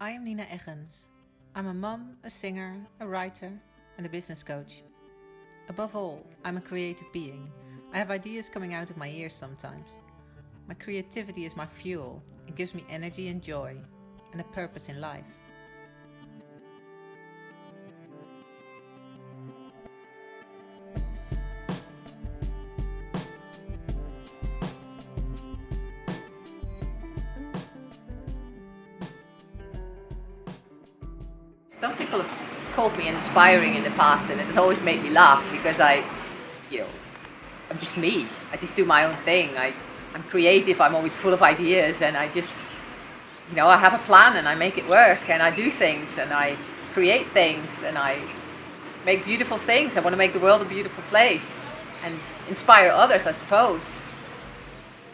I am Nina Eggens. I'm a mum, a singer, a writer, and a business coach. Above all, I'm a creative being. I have ideas coming out of my ears sometimes. My creativity is my fuel. It gives me energy and joy, and a purpose in life. Some people have called me inspiring in the past, and it has always made me laugh because I'm just me. I just do my own thing. I'm creative. I'm always full of ideas, and I just, I have a plan and I make it work, and I do things and I create things and I make beautiful things. I want to make the world a beautiful place and inspire others, I suppose.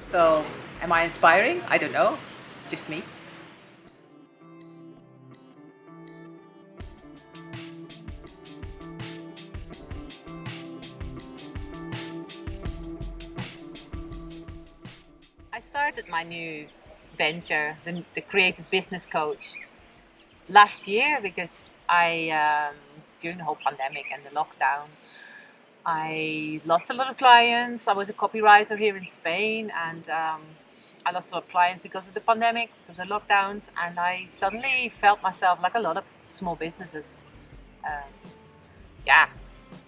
So, am I inspiring? I don't know. Just me. I started my new venture, the creative business coach, last year because during the whole pandemic and the lockdown, I lost a lot of clients. I was a copywriter here in Spain, and I lost a lot of clients because of the pandemic, because of the lockdowns, and I suddenly felt myself like a lot of small businesses. Yeah,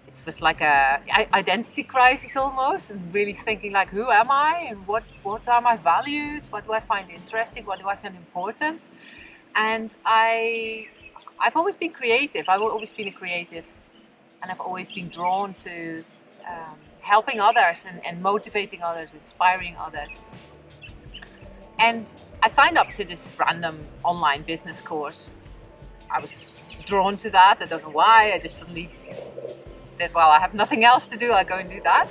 it was like a identity crisis almost, and really thinking like, who am I, and what are my values? What do I find interesting? What do I find important? And I've always been creative. I've always been a creative, and I've always been drawn to helping others and motivating others, inspiring others. And I signed up to this random online business course. I was drawn to that. I don't know why. I just suddenly said, well, I have nothing else to do. I'll go and do that.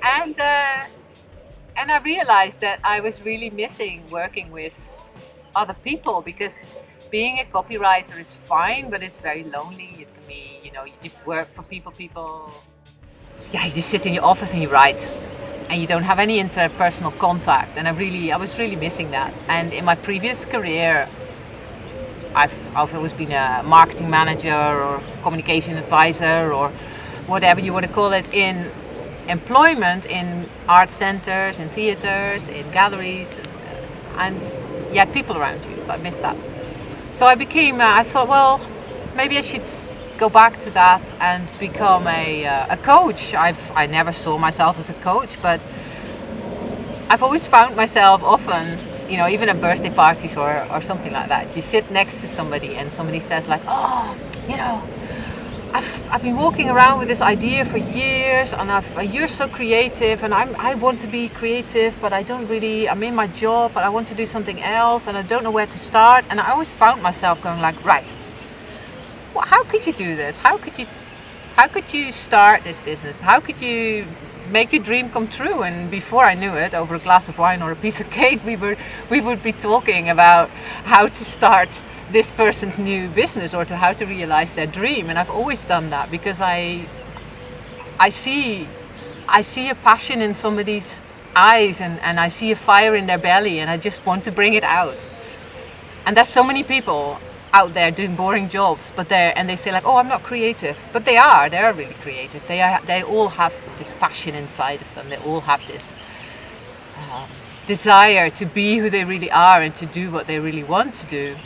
And I realized that I was really missing working with other people, because being a copywriter is fine, but it's very lonely. It can be, you just work for people. Yeah, you just sit in your office and you write, and you don't have any interpersonal contact. And I was really missing that. And in my previous career, I've always been a marketing manager or communication advisor or whatever you want to call it, in employment, in art centers, in theaters, in galleries, and you had people around you, so I missed that. So I thought, well, maybe I should go back to that and become a coach. I never saw myself as a coach, but I've always found myself often, even at birthday parties or something like that, you sit next to somebody and somebody says like, oh, I've been walking around with this idea for years, and you're so creative, and I want to be creative, but I'm in my job, but I want to do something else, and I don't know where to start. And I always found myself going like, right, well, how could you do this? How could you start this business? How could you make your dream come true? And before I knew it, over a glass of wine or a piece of cake, we would be talking about how to start this person's new business, or to how to realize their dream. And I've always done that because I see a passion in somebody's eyes, and I see a fire in their belly, and I just want to bring it out. And there's so many people out there doing boring jobs, and they say like, oh, I'm not creative, but they're really creative. They all have this passion inside of them. They all have this desire to be who they really are and to do what they really want to do.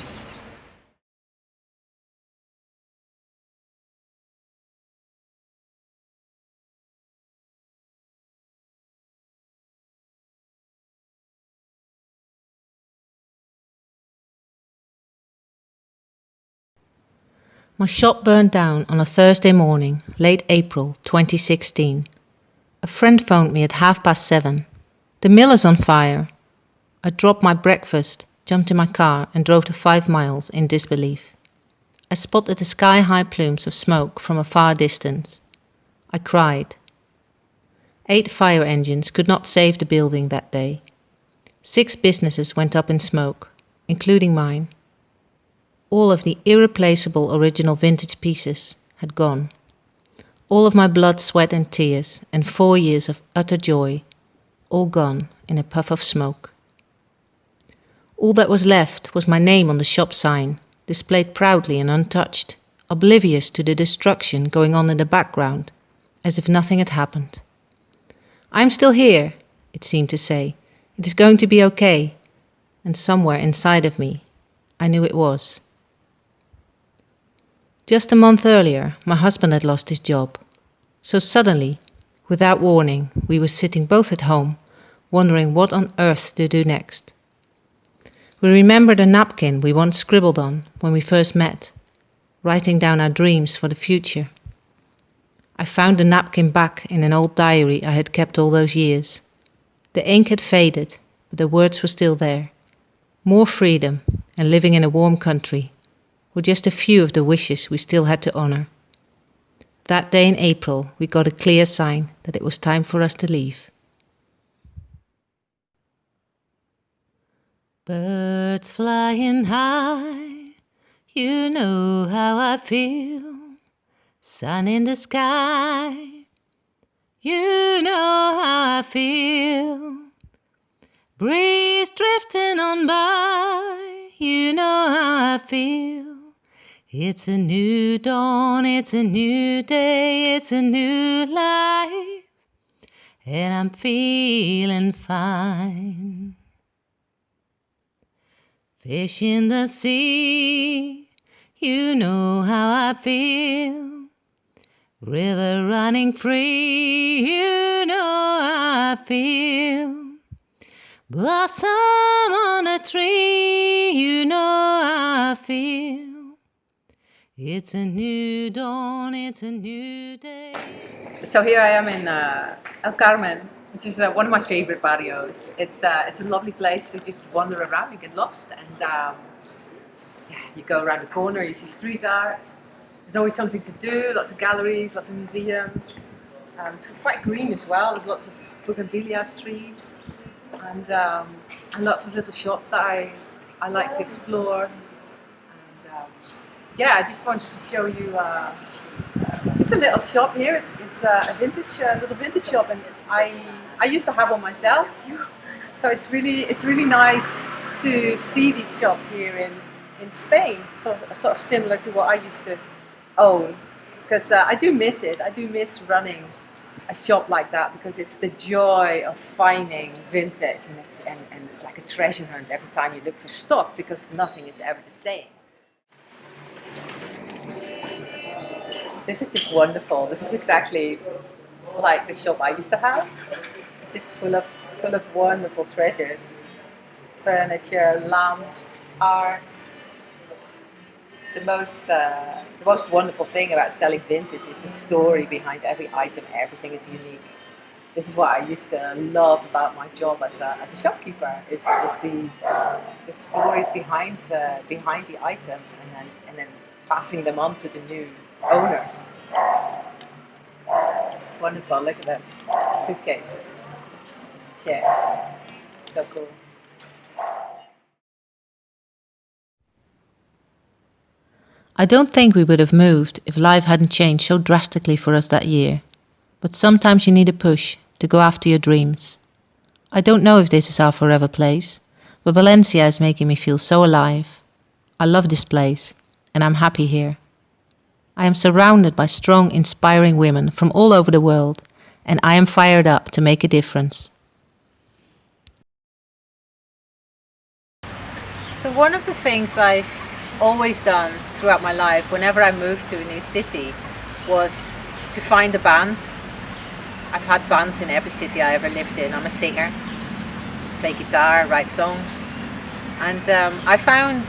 My shop burned down on a Thursday morning, late April 2016. A friend phoned me at 7:30. The mill is on fire. I dropped my breakfast, jumped in my car and drove to 5 miles in disbelief. I spotted the sky-high plumes of smoke from a far distance. I cried. 8 fire engines could not save the building that day. 6 businesses went up in smoke, including mine. All of the irreplaceable original vintage pieces had gone. All of my blood, sweat and tears, and 4 years of utter joy, all gone in a puff of smoke. All that was left was my name on the shop sign, displayed proudly and untouched, oblivious to the destruction going on in the background, as if nothing had happened. "I'm still here," it seemed to say. "It is going to be okay." And somewhere inside of me, I knew it was. Just a month earlier, my husband had lost his job. So suddenly, without warning, we were sitting both at home, wondering what on earth to do next. We remembered a napkin we once scribbled on when we first met, writing down our dreams for the future. I found the napkin back in an old diary I had kept all those years. The ink had faded, but the words were still there. More freedom and living in a warm country were just a few of the wishes we still had to honor. That day in April, we got a clear sign that it was time for us to leave. Birds flying high, you know how I feel. Sun in the sky, you know how I feel. Breeze drifting on by, you know how I feel. It's a new dawn, it's a new day, it's a new life, and I'm feeling fine. Fish in the sea, you know how I feel. River running free, you know how I feel. Blossom on a tree, you know how I feel. It's a new dawn, it's a new day. So here I am in El Carmen, which is one of my favorite barrios. It's a lovely place to just wander around and get lost. And you go around the corner, you see street art. There's always something to do, lots of galleries, lots of museums. It's quite green as well, there's lots of bougainvilleas trees. And lots of little shops that I like to explore. And I just wanted to show you just a little shop here. It's a little vintage shop, and I used to have one myself. So it's really nice to see these shops here in Spain, sort of similar to what I used to own, because I do miss it. I do miss running a shop like that, because it's the joy of finding vintage, and it's like a treasure hunt every time you look for stock, because nothing is ever the same. This is just wonderful. This is exactly like the shop I used to have. It's just full of wonderful treasures, furniture, lamps, art. The most wonderful thing about selling vintage is the story behind every item. Everything is unique. This is what I used to love about my job as a shopkeeper. Is the stories behind the items, and then passing them on to the new owners. It's wonderful. Look at this. Suitcases, chairs. So cool. I don't think we would have moved if life hadn't changed so drastically for us that year. But sometimes you need a push to go after your dreams. I don't know if this is our forever place, but Valencia is making me feel so alive. I love this place, and I'm happy here. I am surrounded by strong, inspiring women from all over the world, and I am fired up to make a difference. So one of the things I've always done throughout my life, whenever I moved to a new city, was to find a band. I've had bands in every city I ever lived in. I'm a singer, play guitar, write songs, and I found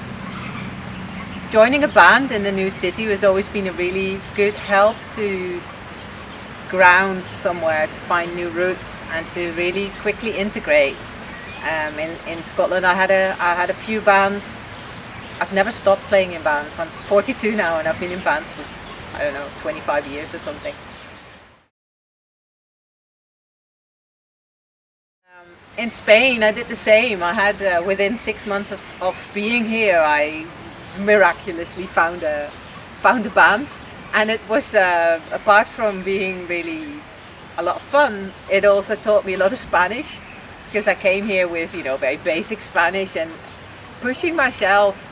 joining a band in a new city has always been a really good help to ground somewhere, to find new roots, and to really quickly integrate. In Scotland, I had a few bands. I've never stopped playing in bands. I'm 42 now, and I've been in bands for, 25 years or something. In Spain, I did the same. I had, within 6 months of being here, I miraculously found a band, and it was, apart from being really a lot of fun, it also taught me a lot of Spanish, because I came here with, very basic Spanish, and pushing myself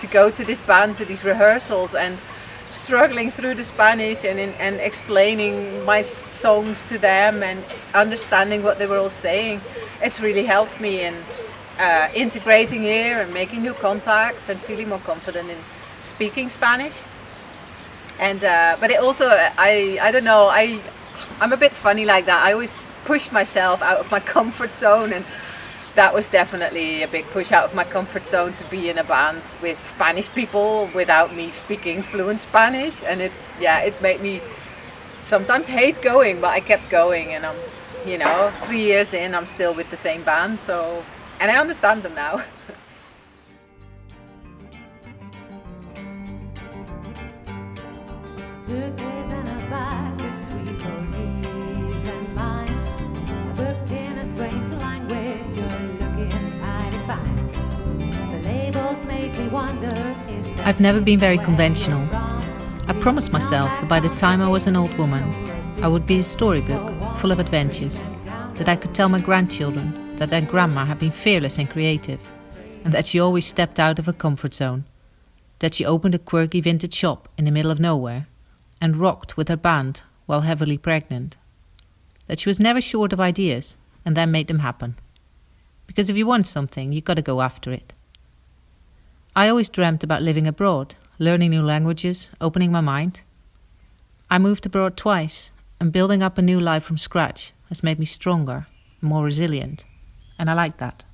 to go to this band, to these rehearsals, and struggling through the Spanish and explaining my songs to them and understanding what they were all saying. It's really helped me in integrating here and making new contacts and feeling more confident in speaking Spanish. And but it also, I don't know, I'm a bit funny like that. I always push myself out of my comfort zone, and that was definitely a big push out of my comfort zone, to be in a band with Spanish people without me speaking fluent Spanish. And it made me sometimes hate going, but I kept going, and I'm, 3 years in, I'm still with the same band, so, and I understand them now. Suitcase and a bag between police and mine. A book in a strange language, you're looking mighty fine. The labels make me wonder, is that I've never been very conventional. I promised myself that by the time I was an old woman, I would be a storybook full of adventures, that I could tell my grandchildren that their grandma had been fearless and creative, and that she always stepped out of her comfort zone, that she opened a quirky vintage shop in the middle of nowhere, and rocked with her band while heavily pregnant. That she was never short of ideas and then made them happen. Because if you want something, you got to go after it. I always dreamt about living abroad, learning new languages, opening my mind. I moved abroad twice, and building up a new life from scratch has made me stronger, more resilient, and I like that.